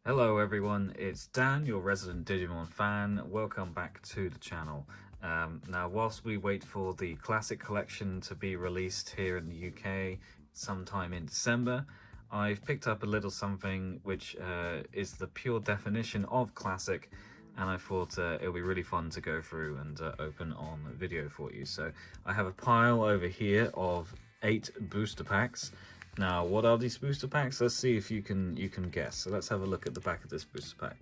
Hello everyone, it's Dan, your resident Digimon fan. Welcome back to the channel. Now, whilst we wait for the Classic Collection to be released here in the UK sometime in December, I've picked up a little something which is the pure definition of Classic, and I thought it'll be really fun to go through and open on video for you. So I have a pile over here of 8 booster packs. Now, what are these booster packs? Let's see if you can guess. So let's have a look at the back of this booster pack.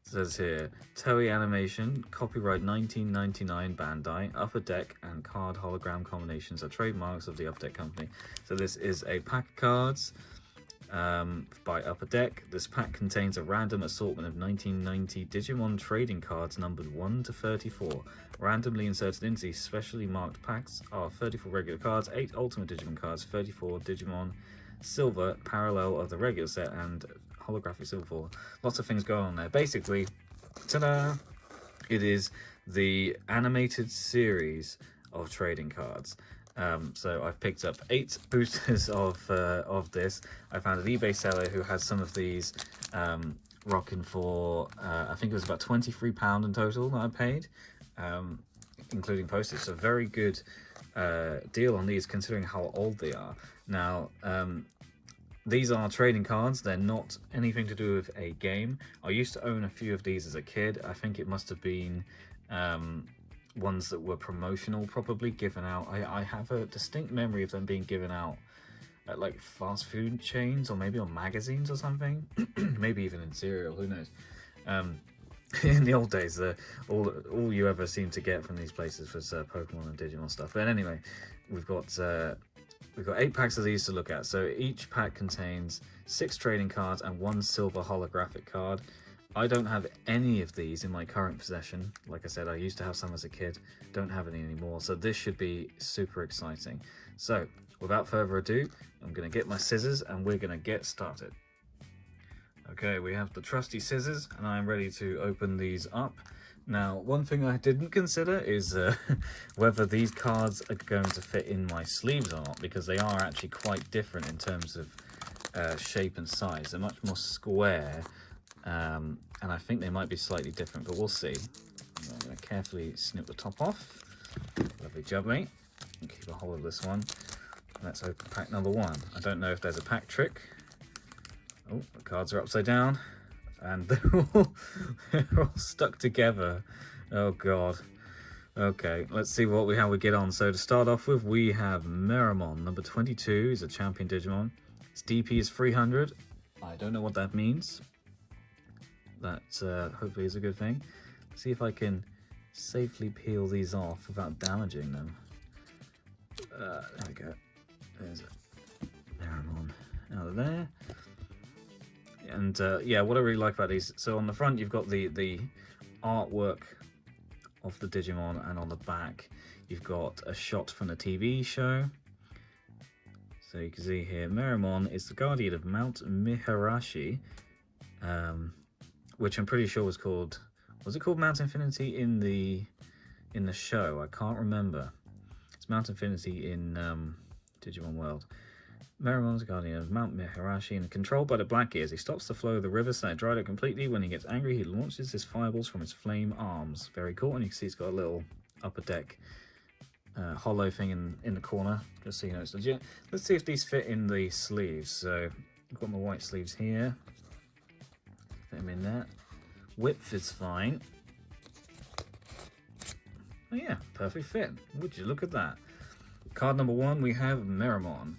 It says here, Toei Animation, copyright 1999 Bandai, Upper Deck and card hologram combinations are trademarks of the Upper Deck company. So this is a pack of cards by Upper Deck. This pack contains a random assortment of 1990 Digimon trading cards numbered 1 to 34. Randomly inserted into these specially marked packs are 34 regular cards, 8 Ultimate Digimon cards, 34 Digimon Silver parallel of the regular set, and holographic Silver 4. Lots of things going on there. Basically, ta-da! It is the animated series of trading cards. So I've picked up 8 boosters of this. I found an eBay seller who has some of these rocking for, I think it was about £23 in total that I paid, including postage. So very good deal on these considering how old they are. Now, these are trading cards. They're not anything to do with a game. I used to own a few of these as a kid. I think it must have been ones that were promotional, probably given out. I have a distinct memory of them being given out at like fast food chains, or maybe on magazines or something. Maybe even in cereal, who knows. In the old days, all you ever seemed to get from these places was Pokemon and Digimon stuff. But anyway, we've got 8 packs of these to look at. So each pack contains 6 trading cards and 1 silver holographic card. I don't have any of these in my current possession. Like I said, I used to have some as a kid, don't have any anymore, so this should be super exciting. So, without further ado, I'm going to get my scissors and we're going to get started. Okay, we have the trusty scissors and I'm ready to open these up. Now, one thing I didn't consider is whether these cards are going to fit in my sleeves or not, because they are actually quite different in terms of shape and size. They're much more square. And I think they might be slightly different, but we'll see. I'm going to carefully snip the top off. Lovely jubbly. And keep a hold of this one. Let's open pack number 1. I don't know if there's a pack trick. Oh, the cards are upside down. And they're all stuck together. Oh god. Okay, let's see how we get on. So to start off with, we have Meramon, number 22. He's a champion Digimon. His DP is 300. I don't know what that means. That hopefully is a good thing. Let's see if I can safely peel these off without damaging them. There we go. There's a Meramon out of there. And yeah, what I really like about these, so on the front you've got the artwork of the Digimon, and on the back you've got a shot from the TV show. So you can see here, Meramon is the guardian of Mount Miharashi, which I'm pretty sure was it called Mount Infinity in the show? I can't remember. It's Mount Infinity in Digimon World. Meramon's guardian of Mount Miharashi and controlled by the Black Ears. He stops the flow of the river so it dried up completely. When he gets angry, he launches his fireballs from his flame arms. Very cool. And you can see he's got a little Upper Deck hollow thing in the corner, just so you know it's legit. Let's see if these fit in the sleeves. So I've got my white sleeves here. Fit them in there. Width is fine. Oh yeah, perfect fit. Would you look at that? Card number 1, we have Meramon.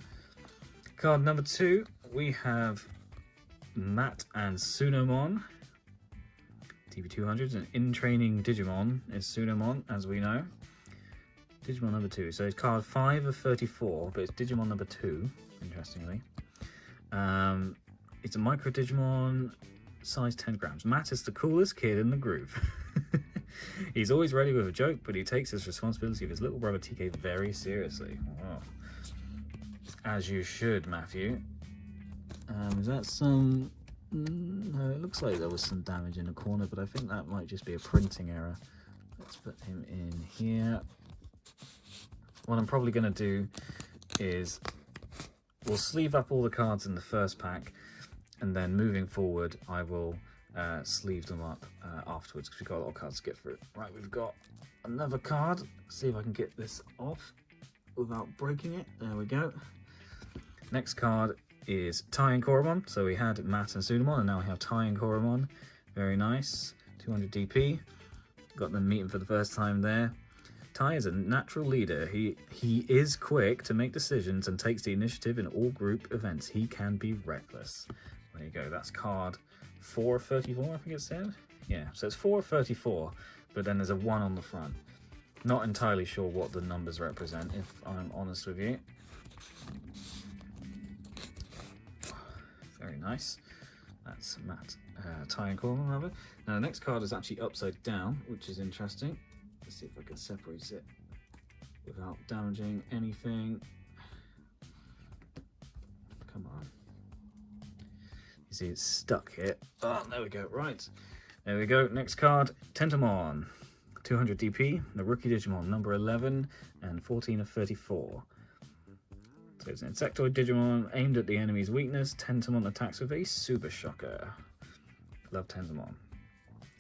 Card number 2, we have Matt and Sunomon. TB200, an in-training Digimon is Sunomon, as we know. Digimon number 2. So it's card 5 of 34, but it's Digimon number 2, interestingly. It's a micro Digimon, size 10 grams. Matt is the coolest kid in the group. He's always ready with a joke, but he takes his responsibility of his little brother TK very seriously. Wow. As you should, Matthew. Is that some... No, it looks like there was some damage in the corner, but I think that might just be a printing error. Let's put him in here. What I'm probably going to do is we'll sleeve up all the cards in the first pack, and then moving forward I will sleeve them up afterwards, because we've got a lot of cards to get through. Right, we've got another card. See if I can get this off without breaking it. There we go. Next card is Tai and Koromon. So we had Matt and Sudamon, and now we have Tai and Koromon. Very nice. 200 DP. Got them meeting for the first time there. Tai is a natural leader. He is quick to make decisions and takes the initiative in all group events. He can be reckless. There you go. That's card 4 of 34, I think it said. Yeah, so it's 4 of 34, but then there's a 1 on the front. Not entirely sure what the numbers represent, if I'm honest with you. Very nice. That's Matt, Tai and Koromon, rather. Now the next card is actually upside down, which is interesting. Let's see if I can separate it without damaging anything. Come on. You see it's stuck here. Oh, there we go. Right. There we go. Next card, Tentomon. 200 DP, the rookie Digimon, number 11 and 14 of 34. So it's an insectoid Digimon aimed at the enemy's weakness. Tentomon attacks with a Super Shocker. Love Tentomon.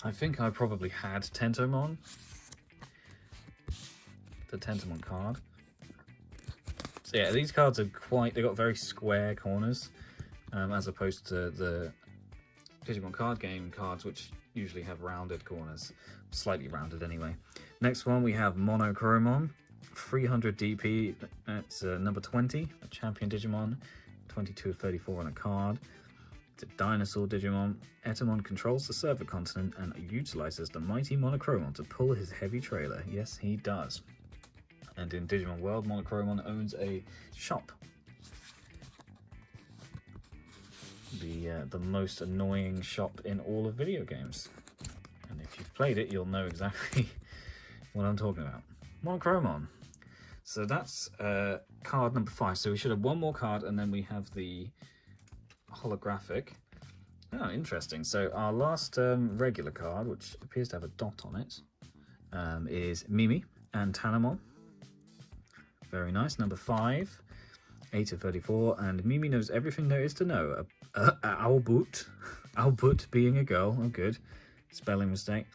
I think I probably had Tentomon. The Tentomon card. So yeah, these cards are they got very square corners, as opposed to the Digimon card game cards, which usually have rounded corners, slightly rounded anyway. Next one we have Monocoromon, 300 DP. It's number 20, a champion Digimon, 22 of 34 on a card. It's a dinosaur Digimon. Etamon controls the server continent and utilizes the mighty Monocoromon to pull his heavy trailer. Yes, he does. And in Digimon World, Monocoromon owns a shop. The most annoying shop in all of video games. And if you've played it, you'll know exactly what I'm talking about. Monocoromon. So that's card number 5. So we should have one more card, and then we have the holographic. Oh, interesting. So our last regular card, which appears to have a dot on it, is Mimi and Tanemon. Very nice. Number 5, 8 of 34, and Mimi knows everything there is to know. Albut being a girl. Oh, good. Spelling mistake.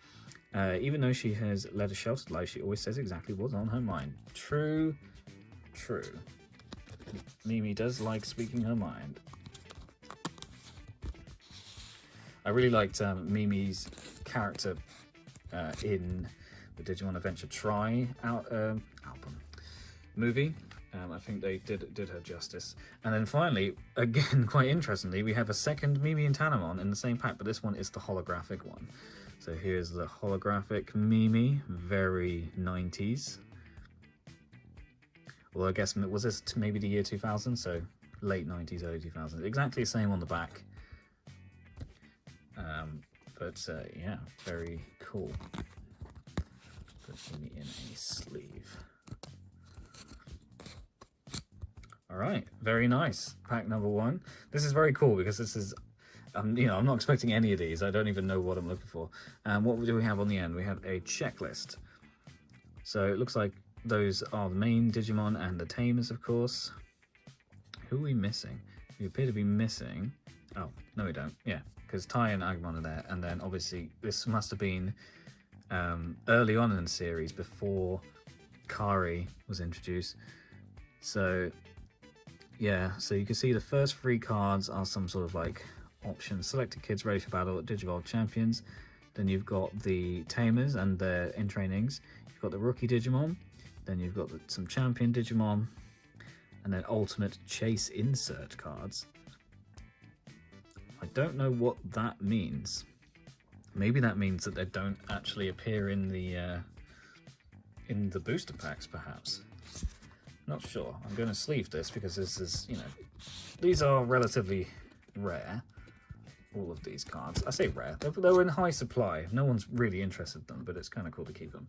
Even though she has led a sheltered life, she always says exactly what's on her mind. True. True. Mimi does like speaking her mind. I really liked Mimi's character in the Digimon Adventure Try album movie. I think they did her justice. And then finally, again, quite interestingly, we have a second Mimi and Tanemon in the same pack, but this one is the holographic one. So here's the holographic Mimi, very 90s. Well, I guess, was this maybe the year 2000? So late 90s, early 2000s. Exactly the same on the back. Yeah, very cool. Put Mimi in a sleeve. All right, very nice. Pack number 1. This is very cool because this is, I'm not expecting any of these. I don't even know what I'm looking for. What do we have on the end? We have a checklist. So it looks like those are the main Digimon and the tamers, of course. Who are we missing? We appear to be missing. Oh, no, we don't. Yeah, because Tai and Agumon are there. And then obviously this must have been early on in the series before Kari was introduced. So yeah, so you can see the first 3 cards are some sort of like options. Selected kids ready for battle at Digivolve Champions. Then you've got the Tamers and their in-trainings. You've got the Rookie Digimon. Then you've got some Champion Digimon. And then Ultimate Chase insert cards. I don't know what that means. Maybe that means that they don't actually appear in the booster packs, perhaps. Not sure. I'm going to sleeve this because this is, these are relatively rare. All of these cards. I say rare. They're in high supply. No one's really interested in them, but it's kind of cool to keep them.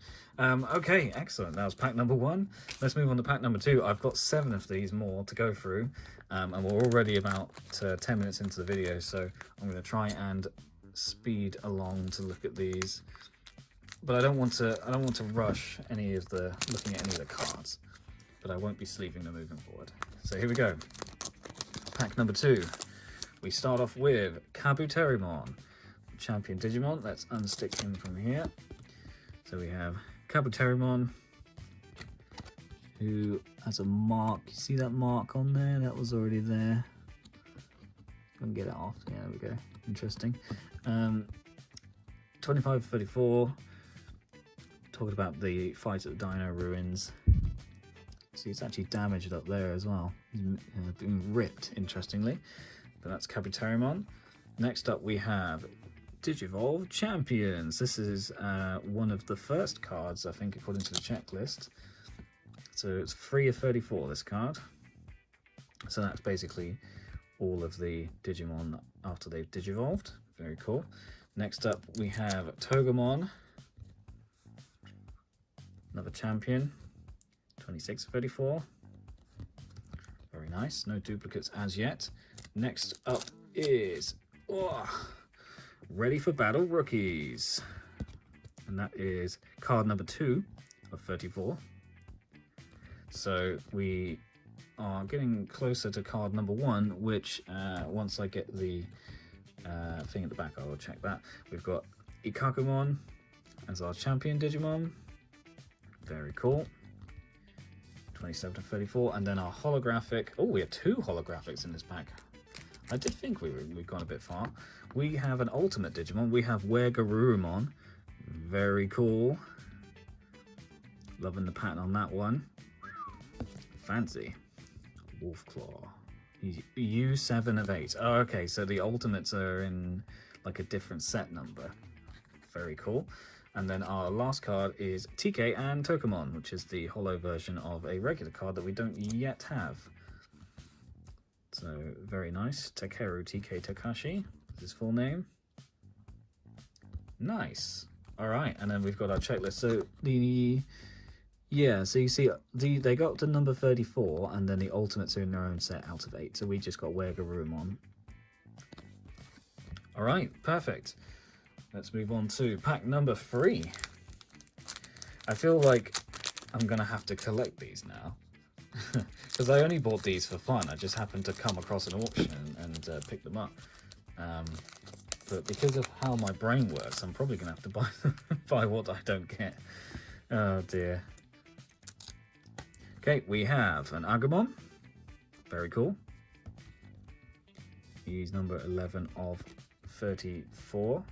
Okay, excellent. That was pack number 1. Let's move on to pack number 2. I've got 7 of these more to go through, and we're already about 10 minutes into the video, so I'm going to try and speed along to look at these. But I don't want to rush looking at any of the cards. But I won't be sleeving them moving forward. So here we go. Pack number 2. we start off with Kabuterimon, champion Digimon. Let's unstick him from here. So we have Kabuterimon, who has a mark. You see that mark on there? That was already there. I can get it off. Yeah, there we go. Interesting. 25-34. Talking about the fight at the Dino Ruins. See, it's actually damaged up there as well. He's been ripped, interestingly. But that's Kabuterimon. Next up, we have Digivolve Champions. This is one of the first cards, I think, according to the checklist. So it's 3 of 34, this card. So that's basically all of the Digimon after they've Digivolved. Very cool. Next up, we have Togemon. Another champion. 26 of 34. Very nice. No duplicates as yet. Next up is Ready for Battle Rookies. And that is card number 2 of 34. So we are getting closer to card number 1, which once I get the thing at the back, I will check that. We've got Ikakumon as our champion Digimon. Very cool. 27 to 34, and then our holographic. Oh, we have 2 holographics in this pack. I did think we've gone a bit far. We have an ultimate Digimon. We have Garurumon. Very cool. Loving the pattern on that one. Fancy. Wolfclaw. U7 of 8. Oh, okay, so the ultimates are in like a different set number. Very cool. And then our last card is TK and Togemon, which is the holo version of a regular card that we don't yet have. So, very nice. Takeru TK Takashi is his full name. Nice. All right, and then we've got our checklist. So, so you see, they got to number 34, and then the ultimates are in their own set out of 8. So we just got Garurumon. All right, perfect. Let's move on to pack number 3. I feel like I'm going to have to collect these now. Because I only bought these for fun. I just happened to come across an auction and pick them up. But because of how my brain works, I'm probably going to have to buy what I don't get. Oh dear. Okay, we have an Agumon. Very cool. He's number 11 of 34.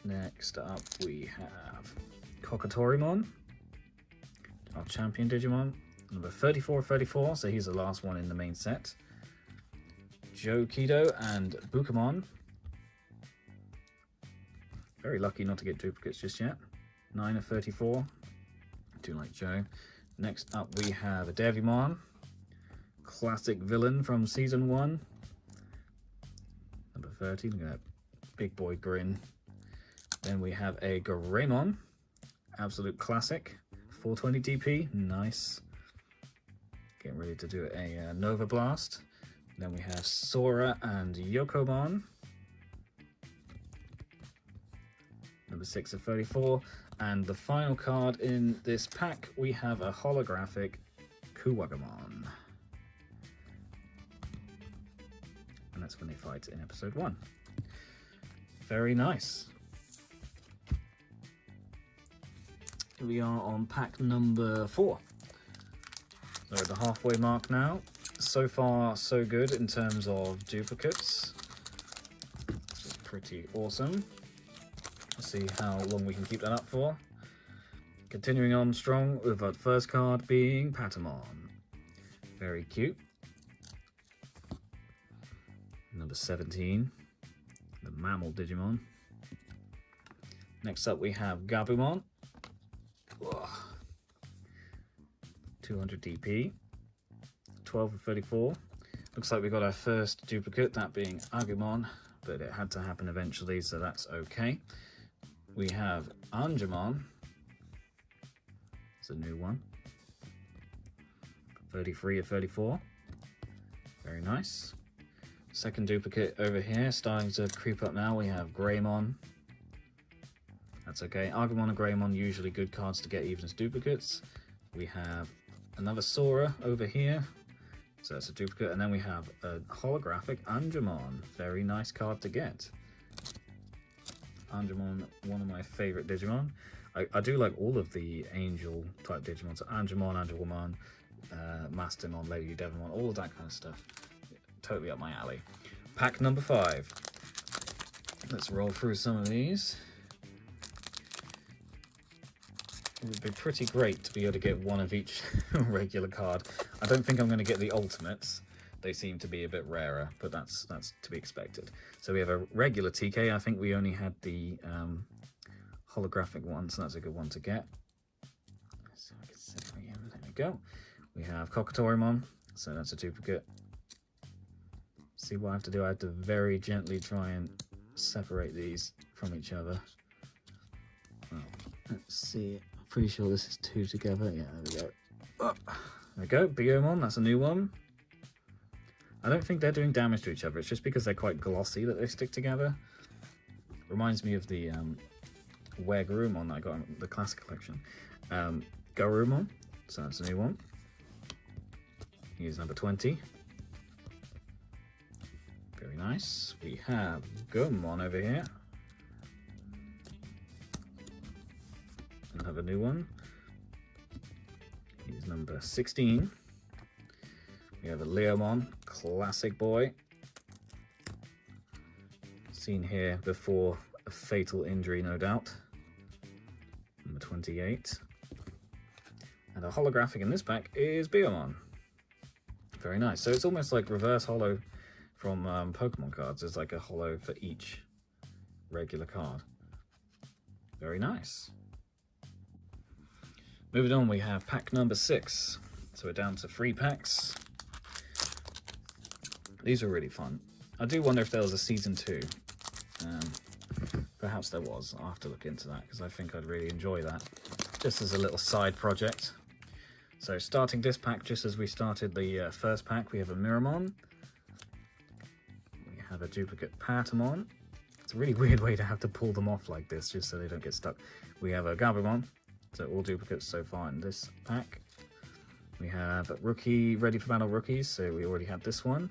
Next up, we have Kokatorimon, our champion Digimon, number 34 of 34, so he's the last one in the main set. Joe Kido and Bukamon. Very lucky not to get duplicates just yet. 9 of 34. Do like Joe. Next up, we have a Devimon, classic villain from season 1. Number 30. Look at that big boy grin. Then we have a Greymon, absolute classic, 420 DP, nice. Getting ready to do a Nova Blast. Then we have Sora and Yokomon, number 6 of 34. And the final card in this pack, we have a holographic Kuwagamon. And that's when they fight in episode 1. Very nice. We are on pack number 4. So we're at the halfway mark now. So far, so good in terms of duplicates. This is pretty awesome. Let's see how long we can keep that up for. Continuing on strong with our first card being Patamon. Very cute. Number 17, the mammal Digimon. Next up we have Gabumon. 200 DP, 12 of 34. Looks like we got our first duplicate, that being Agumon, but it had to happen eventually, so that's okay. We have Angemon. It's a new one. 33 of 34. Very nice. Second duplicate over here, starting to creep up now. We have Greymon. That's okay. Agumon and Greymon, usually good cards to get even as duplicates. We have another Sora over here. So that's a duplicate, and then we have a holographic Angemon. Very nice card to get. Angemon, one of my favorite Digimon. I do like all of the angel type Digimon, so Angemon, Angelwoman, Mastermon, Lady Devonmon, all of that kind of stuff. Totally up my alley. Pack number 5. Let's roll through some of these. It would be pretty great to be able to get one of each regular card. I don't think I'm going to get the ultimates. They seem to be a bit rarer, but that's to be expected. So we have a regular TK. I think we only had the holographic one, so that's a good one to get. So I can separate him. There we go. We have Kokatorimon, so that's a duplicate. See what I have to do? I have to very gently try and separate these from each other. Well, let's see. I'm pretty sure this is 2 together. Yeah, there we go. Oh, there we go. Biyomon, that's a new one. I don't think they're doing damage to each other. It's just because they're quite glossy that they stick together. Reminds me of the Garurumon that I got in the classic collection. Garurumon, so that's a new one. Here's number 20. Very nice. We have Gomon over here. Another new one. Here's number 16. We have a Leomon, classic boy. Seen here before a fatal injury, no doubt. Number 28. And a holographic in this pack is Biyomon. Very nice. So it's almost like reverse holo from Pokemon cards. There's like a holo for each regular card. Very nice. Moving on, we have pack number 6. So we're down to 3 packs. These are really fun. I do wonder if there was a season 2. Perhaps there was. I'll have to look into that because I think I'd really enjoy that. Just as a little side project. So starting this pack, just as we started the first pack, we have a Miramon. We have a duplicate Patamon. It's a really weird way to have to pull them off like this, just so they don't get stuck. We have a Gabumon. So all duplicates so far in this pack. We have a rookie, ready for battle rookies, so we already had this one.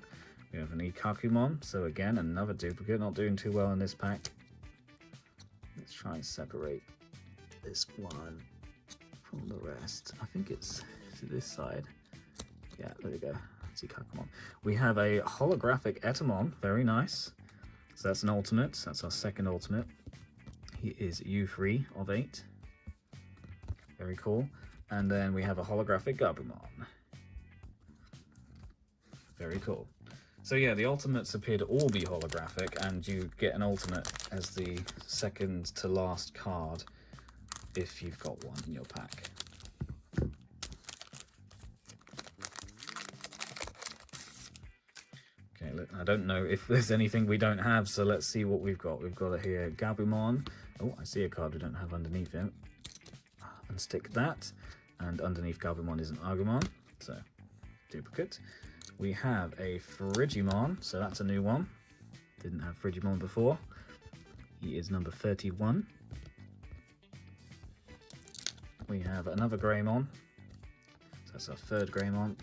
We have an Ikakumon, so again, another duplicate, not doing too well in this pack. Let's try and separate this one from the rest. I think it's this side. Yeah, there we go. Let's see Ikakumon. We have a holographic Etamon, very nice. So that's an ultimate, that's our second ultimate. He is U3 of 8. Very cool. And then we have a holographic Gabumon. Very cool. So yeah, the ultimates appear to all be holographic, and you get an ultimate as the second to last card if you've got one in your pack. Okay, look, I don't know if there's anything we don't have, so let's see what we've got. We've got here Gabumon. Oh, I see a card we don't have underneath it. Unstick that, and underneath Gabumon is an Agumon, so duplicate. We have a Frigimon, so that's a new one. Didn't have Frigimon before. He is number 31. We have another Greymon, so that's our third Greymon.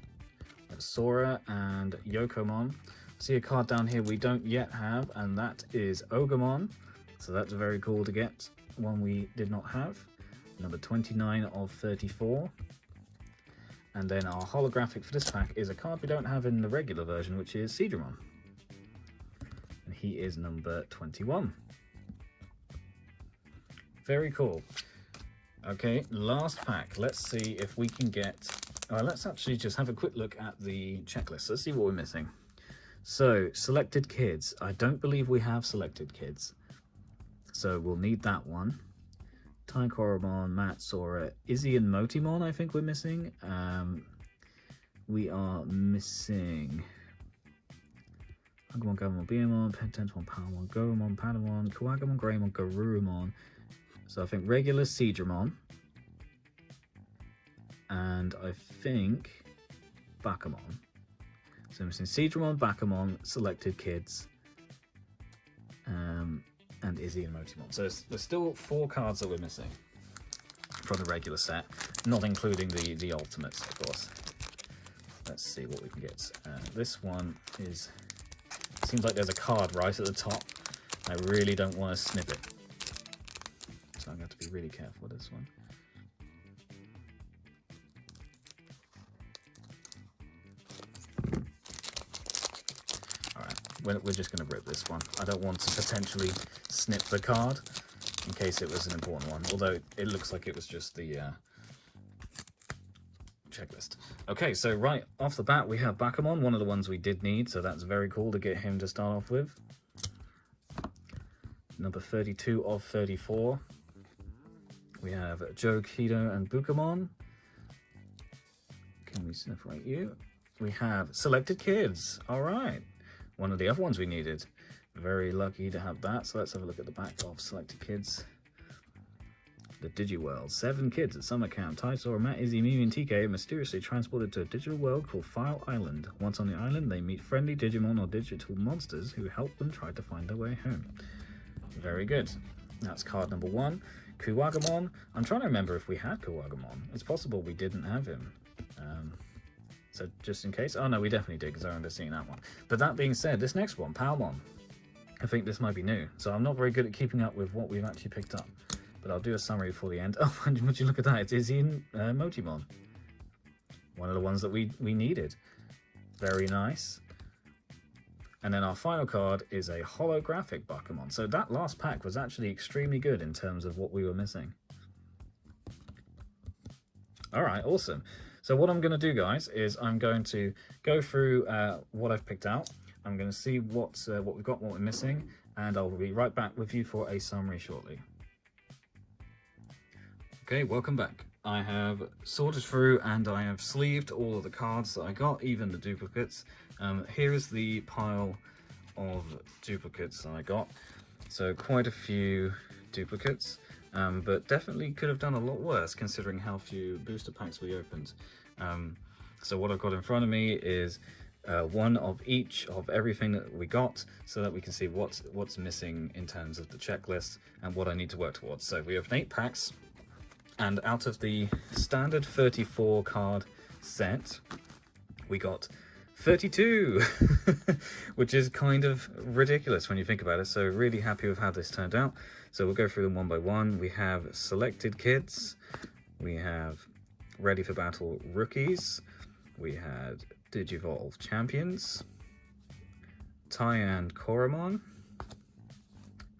We have Sora and Yokomon. See a card down here we don't yet have, and that is Ogremon, so that's very cool to get. One we did not have. Number 29 of 34. And then our holographic for this pack is a card we don't have in the regular version, which is Seadramon. And he is number 21. Very cool. Okay, last pack. Let's see if we can get... let's actually just have a quick look at the checklist. Let's see what we're missing. So, selected kids. I don't believe we have selected kids. So we'll need that one. Tykoromon, Matt, Sora, Izzy and Motimon I think we're missing. We are missing Agumon, Gabumon, Biyomon, Pententomon, Palmon, Goromon, Patamon, Kuwagamon, Greymon, Garurumon. So I think regular Seadramon. And I think Bakamon. So I'm missing Seadramon, Bakamon, selected kids. And Izzy and Motimon. So there's still 4 cards that we're missing from the regular set, not including the ultimates, of course. Let's see what we can get. This one is, seems like there's a card right at the top. I really don't want to snip it, so I'm going to have to be really careful with this one. Alright, we're just going to rip this one. I don't want to potentially snip the card in case it was an important one, although it looks like it was just the checklist. Okay, so right off the bat we have Bakumon, one of the ones we did need, so that's very cool to get him to start off with. Number 32 of 34. We have Joe, Kido, and Bukamon. Can we separate you? We have Selected Kids. All right. One of the other ones we needed. Very lucky to have that. So let's have a look at the back of Selected Kids. The Digiworld. 7 kids at summer camp. Tysaur, Matt, Izzy, Mimi, and TK are mysteriously transported to a digital world called File Island. Once on the island, they meet friendly Digimon or digital monsters who help them try to find their way home. Very good. That's card number 1. Kuwagamon. I'm trying to remember if we had Kuwagamon. It's possible we didn't have him. So just in case. Oh no, we definitely did because I remember seeing that one. But that being said, this next one, Palmon. I think this might be new. So I'm not very good at keeping up with what we've actually picked up. But I'll do a summary before the end. Oh, and would you look at that? It's Izzy and Motimon. One of the ones that we needed. Very nice. And then our final card is a holographic Bakumon. So that last pack was actually extremely good in terms of what we were missing. All right, awesome. So what I'm going to do, guys, is I'm going to go through what I've picked out. I'm going to see what we've got, what we're missing, and I'll be right back with you for a summary shortly. Okay, welcome back. I have sorted through and I have sleeved all of the cards that I got, even the duplicates. Here is the pile of duplicates that I got. So quite a few duplicates, but definitely could have done a lot worse considering how few booster packs we opened. So what I've got in front of me is one of each of everything that we got, so that we can see what's missing in terms of the checklist and what I need to work towards. So we opened 8 packs. And out of the standard 34 card set, we got 32, which is kind of ridiculous when you think about it. So really happy with how this turned out. So we'll go through them one by one. We have Selected Kids. We have Ready for Battle Rookies. We had Digivolve Champions. Tai and Koromon.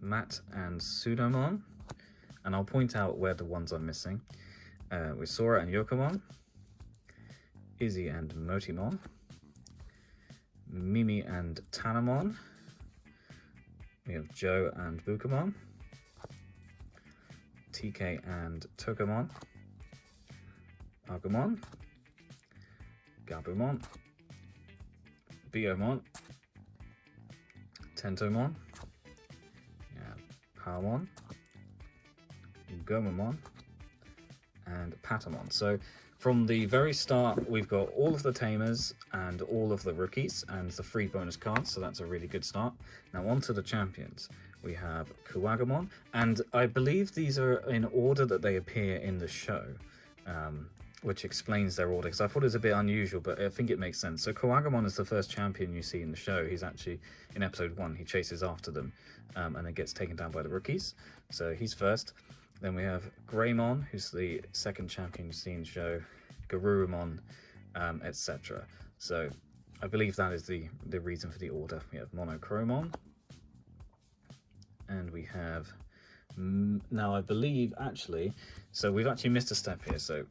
Matt and Sudomon. And I'll point out where the ones I'm missing. With Sora and Yokomon, Izzy and Motimon, Mimi and Tanamon. We have Joe and Bukamon, TK and Togemon, Agumon, Gabumon, Biomon, Tentomon, Palmon, Gomamon, and Patamon. So from the very start, we've got all of the tamers and all of the rookies and the free bonus cards, so that's a really good start. Now on to the champions. We have Kuwagamon, and I believe these are in order that they appear in the show, which explains their order, because I thought it was a bit unusual, but I think it makes sense. So Kuwagamon is the first champion you see in the show. He's actually, in episode 1, he chases after them, and then gets taken down by the rookies. So he's first. Then we have Greymon, who's the second champion you see in the show, Garurumon, etc. So I believe that is the reason for the order. We have Monochromon, and we have, now I believe actually, so we've actually missed a step here. So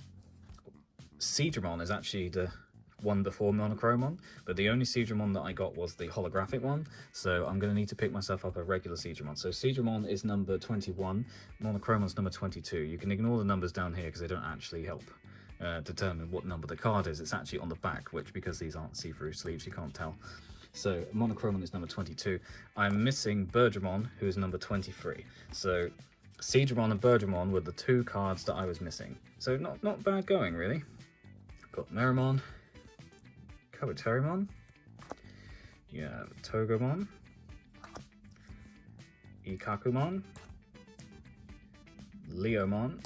Seedramon is actually the one before Monochromon, but the only Seedramon that I got was the holographic one, so I'm going to need to pick myself up a regular Seedramon. So Seedramon is number 21, Monochromon's number 22. You can ignore the numbers down here because they don't actually help determine what number the card is. It's actually on the back, which, because these aren't see-through sleeves, you can't tell. So Monochromon is number 22. I'm missing Birdramon, who is number 23. So Seedramon and Birdramon were the 2 cards that I was missing. So not bad going, really. Got Meramon, Kabuterimon, you have Togemon, Ikakumon, Leomon,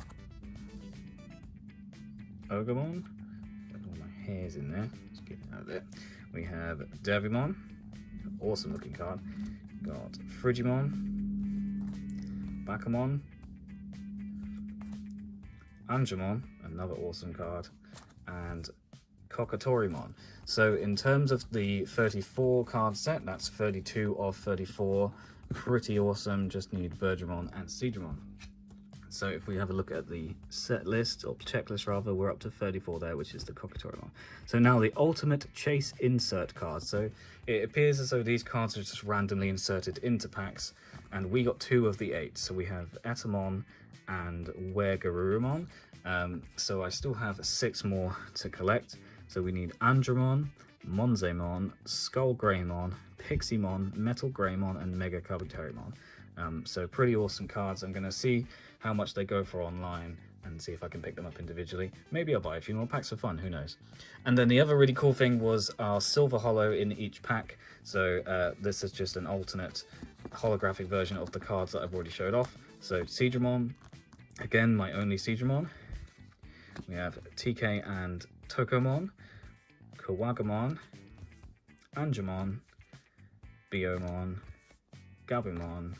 Ogamon. Got all my hairs in there. Just get out of there. We have Devimon, awesome looking card. Got Frigimon, Bakamon, Angemon, another awesome card, and Kokatorimon. So in terms of the 34 card set, that's 32 of 34. Pretty awesome. Just need Bergermon and Seedramon. So if we have a look at the set list, or checklist rather, we're up to 34 there, which is the Kokatorimon. So now the ultimate chase insert card. So it appears as though these cards are just randomly inserted into packs, and we got 2 of the 8. So we have Etamon and Weregarurumon. So I still have 6 more to collect. So we need Andromon, Monzemon, Skull Greymon, Piximon, Metal Greymon, and Mega Kabuterimon. So pretty awesome cards. I'm going to see how much they go for online and see if I can pick them up individually. Maybe I'll buy a few more packs for fun, who knows. And then the other really cool thing was our silver holo in each pack. So this is just an alternate holographic version of the cards that I've already showed off. So Seedramon, again, my only Seedramon. We have TK and Tokomon, Kawagamon, Angemon, Biomon, Gabumon,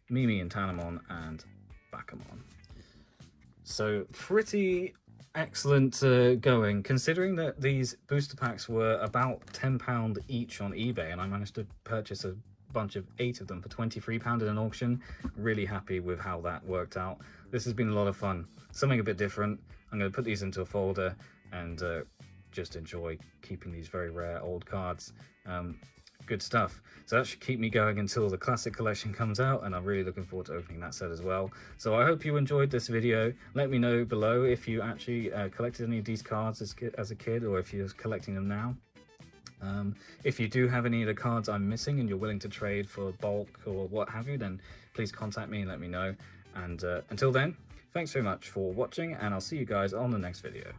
Mimi and Tanamon, and Bakamon. So pretty excellent going, considering that these booster packs were about £10 each on eBay, and I managed to purchase a bunch of 8 of them for £23 in an auction. Really happy with how that worked out. This has been a lot of fun, something a bit different. I'm going to put these into a folder and just enjoy keeping these very rare old cards. Good stuff. So that should keep me going until the classic collection comes out, and I'm really looking forward to opening that set as well. So I hope you enjoyed this video. Let me know below if you actually collected any of these cards as a kid, or if you're collecting them now. If you do have any of the cards I'm missing and you're willing to trade for bulk or what have you, then please contact me and let me know. And until then, thanks very much for watching, and I'll see you guys on the next video.